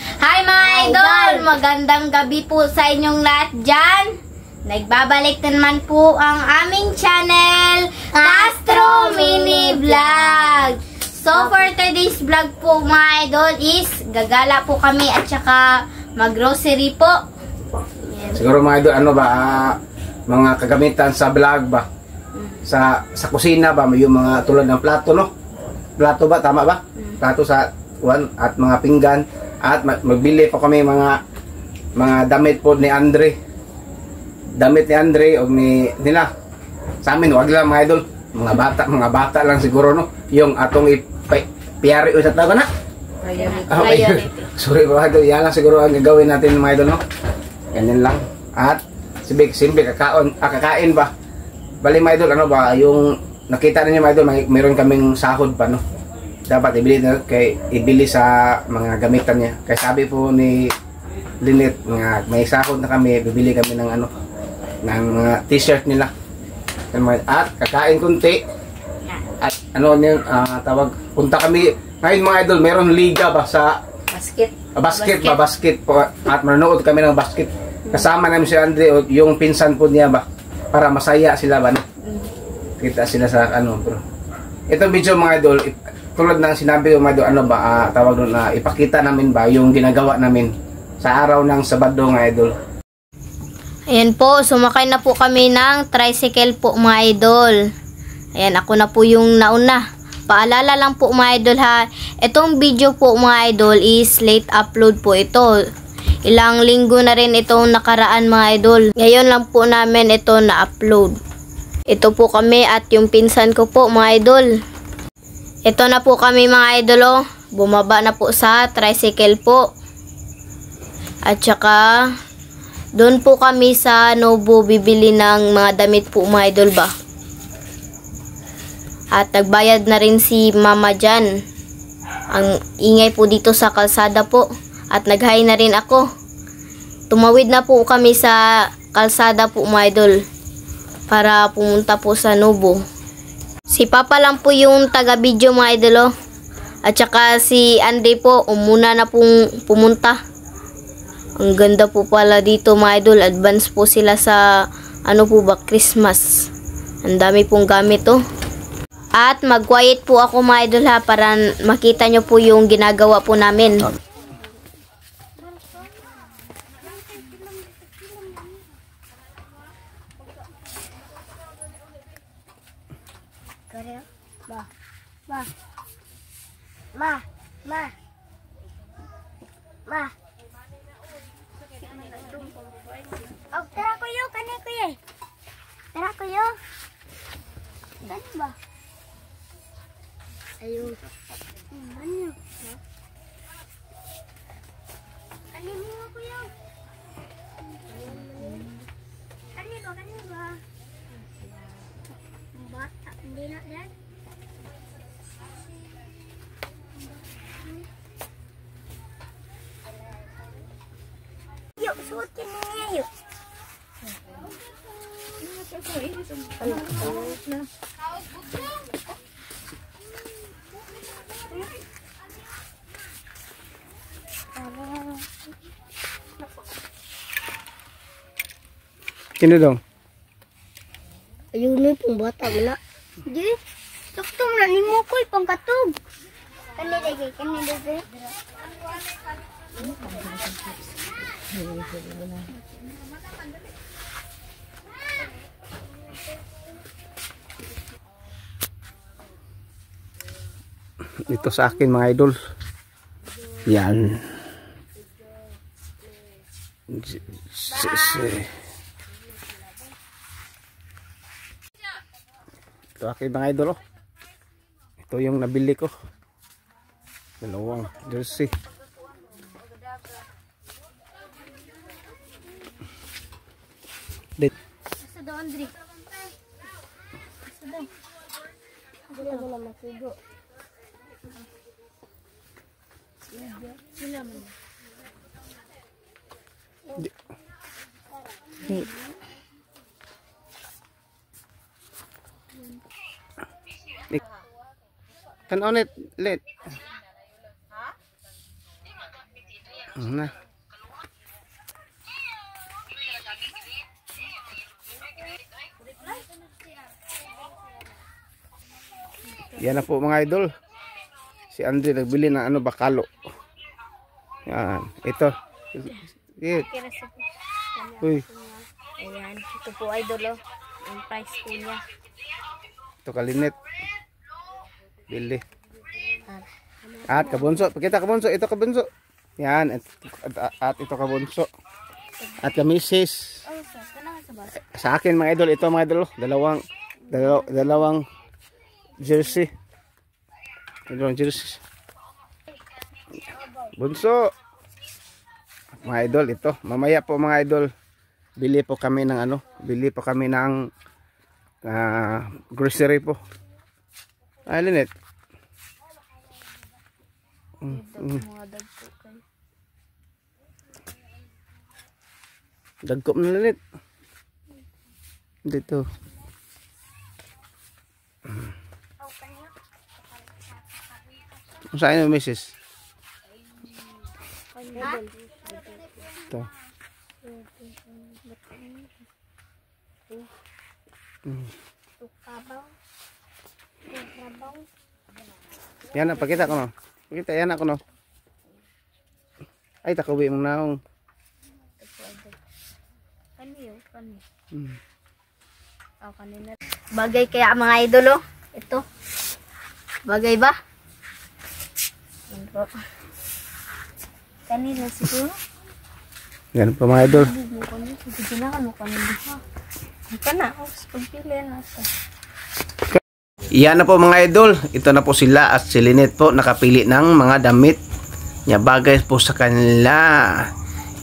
Hi mga idol! Magandang gabi po sa inyong lahat dyan. Nagbabalik na naman po ang aming channel, Castro Mini Vlog. So for today's vlog po mga idol is gagala po kami at saka mag-grocery po. Siguro mga idol, ano ba, mga kagamitan sa vlog ba? Sa kusina ba, may yung mga tulad ng plato, no? Plato ba, tama ba? Plato sa at mga pinggan. At magbili po kami mga damit po ni Andre. Damit ni Andre o nila. Sa amin, wag lang mga idol. Mga bata lang siguro, no? Yung atong piyari o sa taga na. Priority. Sorry mga idol, yan lang siguro ang gagawin natin mga idol, no? Ganyan lang. At simple kakain ba? Bali mga idol, ano ba, yung nakita ninyo mga idol, mayroon kaming sahod pa, no? Dapat ibili sa mga gamitan niya. Kaya sabi po ni Lynette, may sahod na kami, bibili kami ng ng mga t-shirt nila. At kakain kunti. At tawag, punta kami. Ngayon mga idol, mayroon liga ba sa basket po. At manonood kami ng basket. Kasama namin si Andre, yung pinsan po niya ba, para masaya sila ba, no? Kita sila sa bro. Itong video mga idol, tulad ng sinabi ko mga idol, tawag doon na ipakita namin ba yung ginagawa namin sa araw ng Sabado mga idol. Ayan po, sumakay na po kami ng tricycle po mga idol. Ayan, ako na po yung nauna. Paalala lang po mga idol ha, itong video po mga idol is late upload po ito. Ilang linggo na rin itong nakaraan mga idol. Ngayon lang po namin ito na-upload. Ito po kami at yung pinsan ko po mga idol. Ito na po kami mga idol, oh. Bumaba na po sa tricycle po. At saka doon po kami sa Novo bibili ng mga damit po mga idol ba. At nagbayad na rin si mama dyan. Ang ingay po dito sa kalsada po. At nag-hi na rin ako. Tumawid na po kami sa kalsada po mga idol. Para pumunta po sa Novo. Si Papa lang po yung taga-video mga idol, oh. At saka si Andy po, umuna na pong pumunta. Ang ganda po pala dito mga idol. Advance po sila sa Christmas. Ang dami pong gamit, oh. At mag-quiet po ako mga idol ha, para makita nyo po yung ginagawa po namin. Tara kuyo, kanay kuyo. Tara kuyo. Gani ba? Ayun. Ano? Kani mo kuyo. Kani ba? Bata, hindi na yan. Yuk, suotin niya yuk. Sino dong? Ayun na pong bata mo na. Di, sakto mo na ni mo ko pangkatog. Kanilagay. Ito sa akin mga idol. Yan. Ito akin mga idol, oh. Ito yung nabili ko. Dalawang jersey. Sa daw, Andre. Sa daw. Wala masigo. Sila man. Tan on it, let. Na. Yan na po mga idol. Si Andre nagbili ng ano, bakalo. Yan. Ito. Sige. Uy. Ayan, ito po idol oh. Ang price po niya. Ito kalinit. Bili. At kabunso. Pakita kabunso. Ito kabunso. Yan. At ito kabunso. At kamisis. Oh, sa basa. Sa akin mga idol. Ito mga idol. Dalawang jersey. Dalawang jersey. Bunso. Mga idol. Ito. Mamaya po mga idol. Bili po kami ng ano. Bili po kami ng grocery po. Ay, Linet. Dagkop na Linet. Dito. Saan yung misis? Ito. Yan na, pakita ko no. Pakita, yan ako no. Ay, takubi mong naong. Bagay kaya mga idol oh. Ito. Bagay ba? Yan po. Kanina siguro. Yan po mga idol. Yan na po mga idol. Ito na po sila at si Linet po nakapili ng mga damit niya bagay po sa kanila.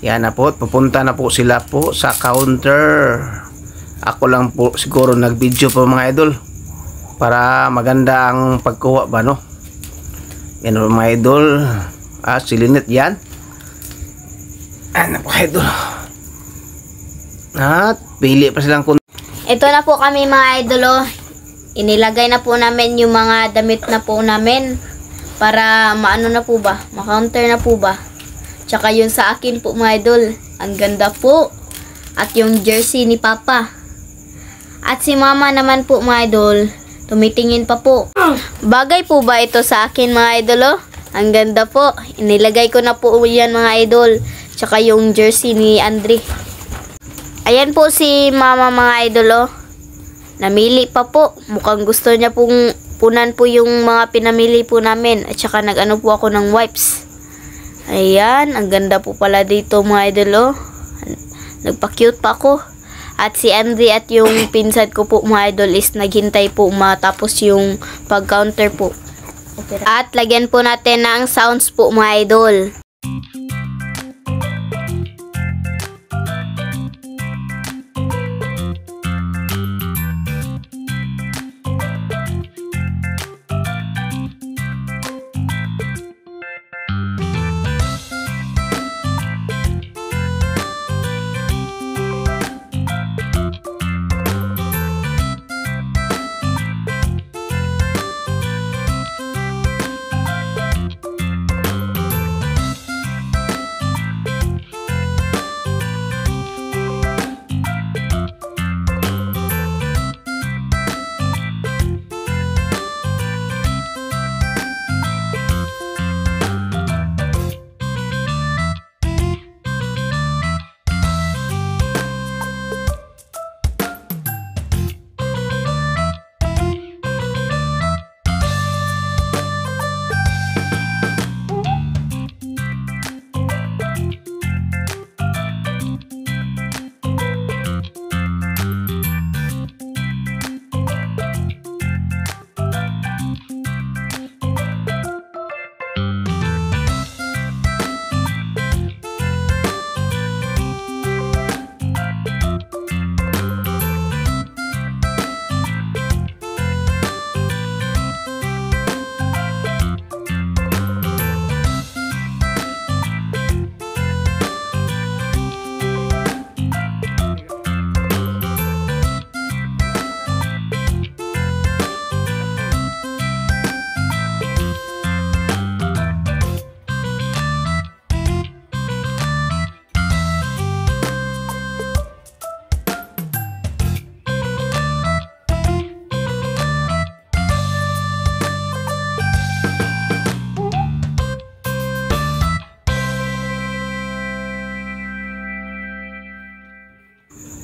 Yan na po. Pupunta na po sila po sa counter. Ako lang po siguro nag-video po mga idol para maganda ang pagkuha ba no. Yan po mga idol. Si Linet yan. Ano po idol. At pili pa silang Ito na po kami mga idol oh. Inilagay na po namin yung mga damit na po namin para maano na po ba, ma-counter na po ba. Tsaka yun sa akin po mga idol, ang ganda po. At yung jersey ni Papa. At si Mama naman po mga idol, tumitingin pa po. Bagay po ba ito sa akin mga idol oh? Ang ganda po. Inilagay ko na po yan mga idol. Tsaka yung jersey ni Andre. Ayan po si Mama mga idol oh. Namili pa po. Mukhang gusto niya pong punan po yung mga pinamili po namin. At saka nag-ano po ako ng wipes. Ayan. Ang ganda po pala dito mga idol oh. Nagpa-cute pa ako. At si Andre at yung pinsan ko po mga idol is naghintay po matapos yung pag-counter po. At lagyan po natin ng sounds po mga idol.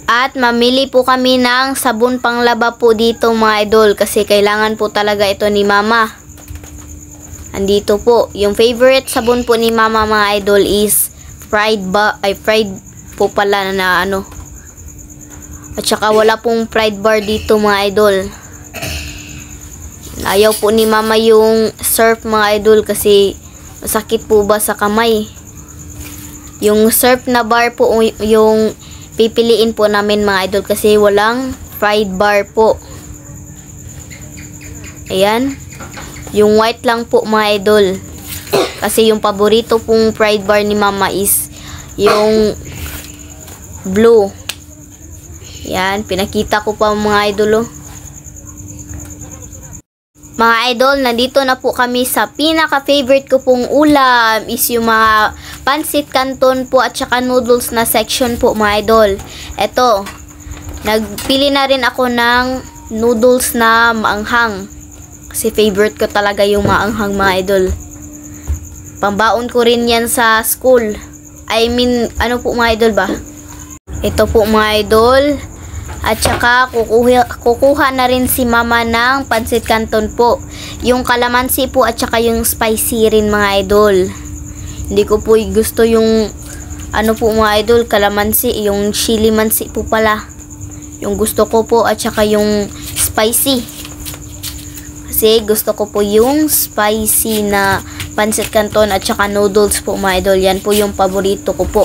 At mamili po kami ng sabon panglaba po dito mga idol kasi kailangan po talaga ito ni mama. Andito po, yung favorite sabon po ni mama mga idol is fried po pala na ano. At saka wala pong fried bar dito mga idol. Ayaw po ni mama yung surf mga idol kasi masakit po ba sa kamay. Yung surf na bar po yung pipiliin po namin mga idol kasi walang fried bar po. Ayan. Yung white lang po mga idol. Kasi yung paborito pong fried bar ni mama is yung blue. Ayan. Pinakita ko pa mga idol. Mga idol, nandito na po kami sa pinaka-favorite ko pong ulam is yung mga pansit canton po at saka noodles na section po mga idol. Eto, nagpili na rin ako ng noodles na maanghang. Kasi favorite ko talaga yung maanghang mga idol. Pambaon ko rin yan sa school. I mean, ano po mga idol ba? Ito po mga idol. At saka kukuha na rin si mama ng pansit canton po. Yung kalamansi po at saka yung spicy rin mga idol. Hindi ko po gusto yung ano po mga idol, kalamansi, yung chili mansi po pala. Yung gusto ko po at saka yung spicy. Kasi gusto ko po yung spicy na pansit canton at saka noodles po mga idol. Yan po yung paborito ko po.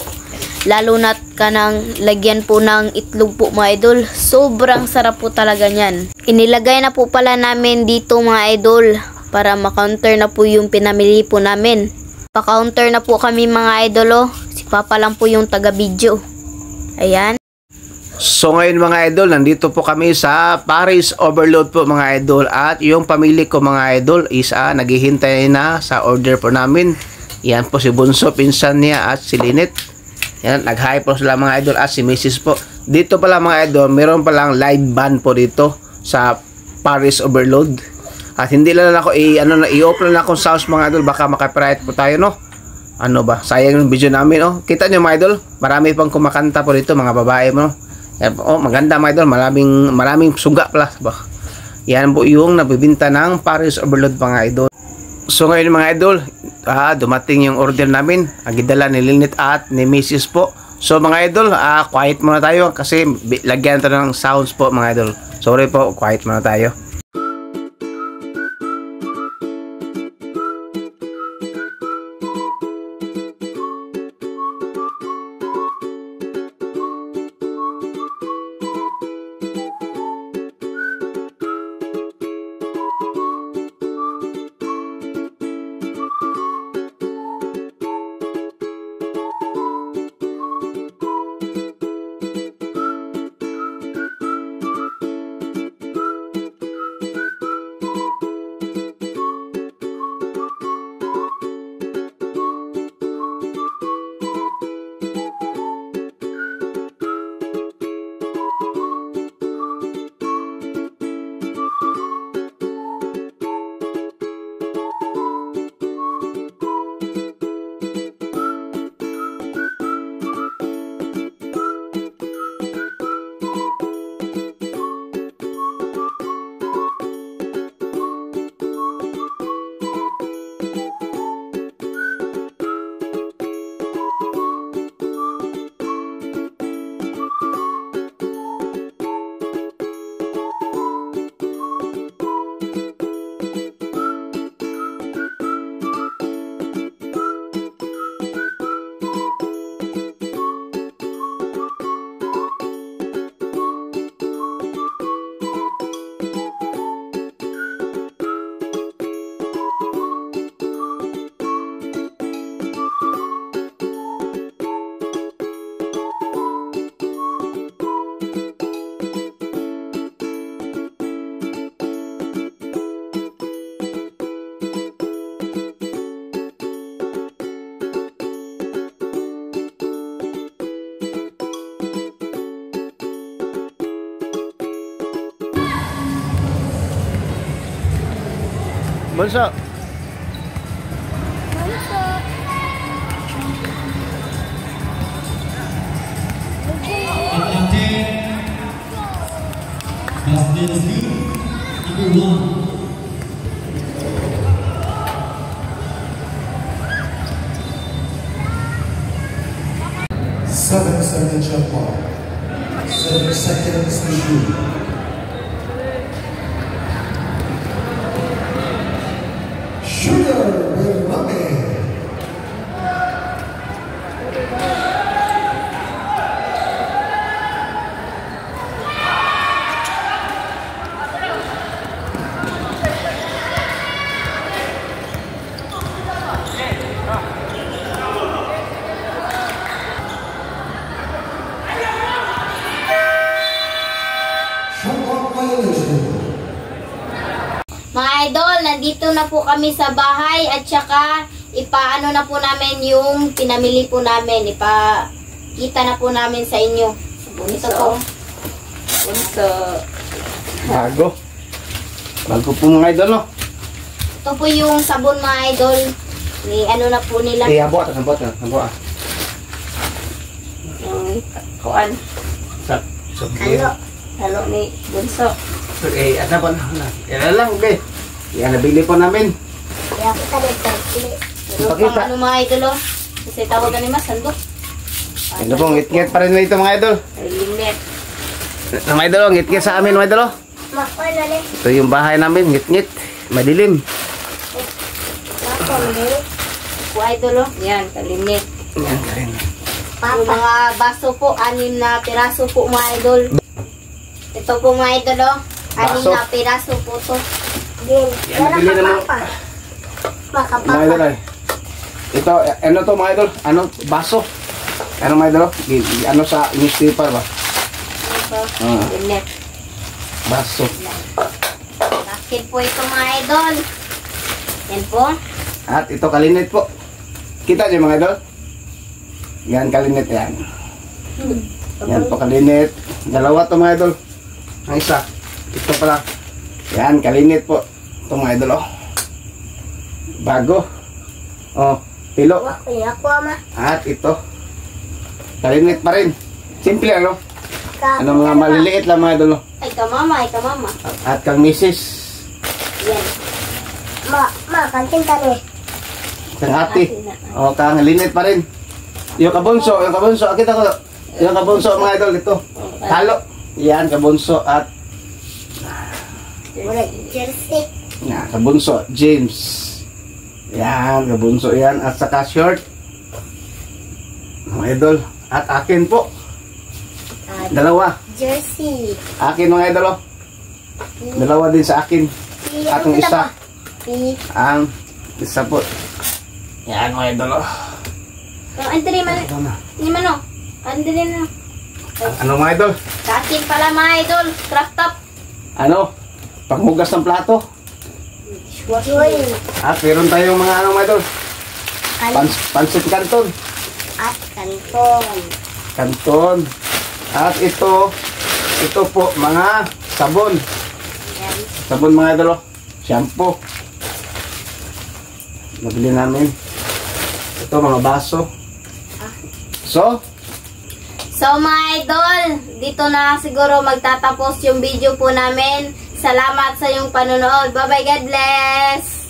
Lalo na kanang lagyan po ng itlog po mga idol. Sobrang sarap po talaga niyan. Inilagay na po pala namin dito mga idol para ma-counter na po yung pinamili po namin. Pa-counter na po kami mga idol. Si Papa lang po yung taga-video. Ayan. So ngayon mga idol, nandito po kami sa Paris Overload po mga idol. At yung pamili ko mga idol is naghihintay na sa order po namin. Yan po si Bunso, pinsan niya at si Linet. Yan, nag-hi po sila mga idol at si Mrs. po. Dito pala mga idol, meron palang live band po dito sa Paris Overload. At hindi lang ako i-open na akong sounds mga idol, baka maka-copyright po tayo no. Ano ba, sayang yung video namin oh. Kita nyo mga idol, marami pang kumakanta po dito mga babae mo no. Yan, oh, maganda mga idol, maraming suga pala ba. Yan po yung nabibinta ng Paris Overload mga idol. So ngayon mga idol, dumating yung order namin. Ang gidala ni Linit at ni Mrs. po. So mga idol, quiet muna tayo kasi lagyan ito ng sounds po mga idol. Sorry po, quiet muna tayo. Bunso. Bunso. Seven seconds shot clock. 7 seconds to shoot. Shooter with Rami. Shot clock violation. Mga idol, nandito na po kami sa bahay at saka ipaano na po namin yung pinamili po namin. Ipakita na po namin sa inyo. Ito po. Bunso. Bago. Bago po mga idol, no? Ito po yung sabon mga idol. Ni ano na po nila. Habo at habo. Yung kuan. Halo ni Bunso. Okay, at habo na. Yan lang, okay. Yan, nabili po namin. Kaya kita dito. Pero Ipakita. pang ano mga idol oh. Kasi tawag na ni Mas, sandok. Ito po, ngit-ngit pa rin dito mga idol. Limit. Mga idol, ngit-ngit sa amin mga idol. Makoy na rin. Ito yung bahay namin, ngit-ngit. Madilim. Makoy na rin. Po idol oh. Yan, kalimit. Yan ka rin. Yung mga baso po, 6 na piraso po mga idol. Ito po mga idol oh. 6 Baso. na piraso po to. Din. Yan, nabili naman. Makapapa. Mga idol ay. Ito, ano to mga idol? Ano? Baso. Ano mga idol? Ano sa newspaper ba? Ito, Ah. limit. Baso. Bakit po ito mga idol? Yan po. At ito kalinit po. Kita niyo mga idol? Yan kalinit yan. Yan po kalinit. Dalawa to mga idol. Ang isa. Ito pala. Yan kalinit po. Ito mga idol oh. Bago. Oh, pilo. Ako ama. At ito. Kalinit pa rin. Simple ano? Ano mga maliliit lang mga idol oh. Ay kamama, ay kamama. At kang misis. Yan. Kantin ka rin. Kang ate. O, kang linit pa rin. Yung kabunso. Kita ko. Yung kabunso mga idol ito. Talo. Yan, kabunso at Wala jersey. kabunso, James. Yan, kabunso yan. At saka short. Mga idol. At akin po. Dalawa. Jersey. Akin mga idol. Oh. Dalawa din sa akin. At ang isa. Ang isa po. Yan mga idol. Oh. Andre man. Ito na. Ni mano. Andre na. Ano mga idol? Katin pala mga idol. Craft top. Ano? Panghugas ng plato. Joy. At meron tayong mga ano mga idol. Pansit kanton. At kanton. Kanton. At ito po mga sabon. Yan. Sabon mga idol. Oh. Shampoo. Nabili namin. Ito mga baso. So mga idol, dito na siguro magtatapos yung video po namin. Salamat sa iyong panonood. Bye bye, God bless!